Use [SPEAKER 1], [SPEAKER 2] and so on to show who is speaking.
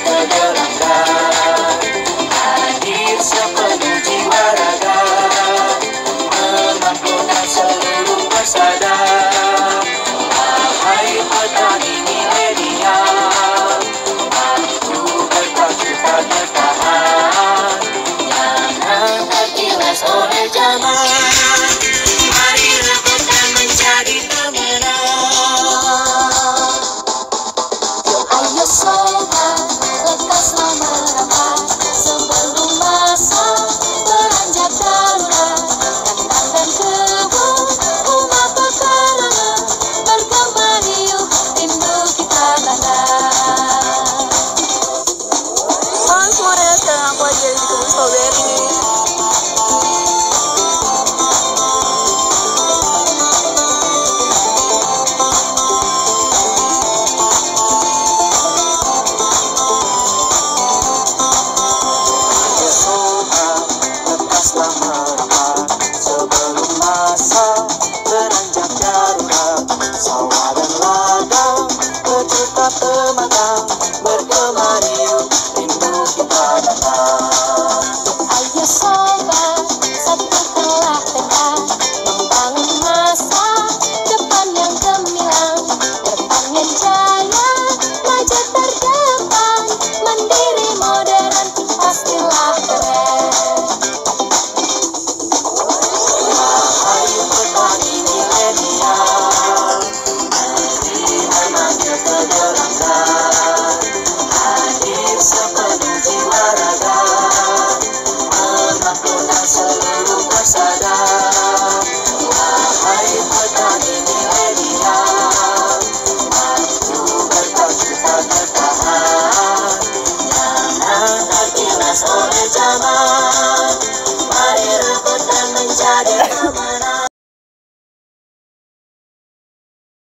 [SPEAKER 1] tergelanggang, hadir sepenuh jiwa raga, mengampuni seluruh persada. Wahai petani milenial, mampu berpacu tak bertahan, jangan tergilas oleh zaman. Mari rebutkan menjadi pemenang.
[SPEAKER 2] Ayo sobat, lekaslah merapat sebelum masa beranjak darurat. Kandang dan kebun, umat pekarangan, berkembang yuk, rindu kita tanam. Semua ada sekarang aku lagi di kebun strawberry nih.
[SPEAKER 1] Sebelum masa beranjak darurat, sawah dan ladang berjuta temanang, bergema riuh, rindu kita datang.
[SPEAKER 2] Ayo sobat, satukanlah tekad, membangun masa depan yang gemilang, depan yang jaya, maju terdepan, mandiri modern, pastilah keren.
[SPEAKER 1] Wahai petani milenial, negeri namanya tergelanggang, hadir sepenuh jiwa raga, mengampuni seluruh persada. Wahai petani milenial, maju berpacu tak bertahan, jangan tergilas oleh zaman.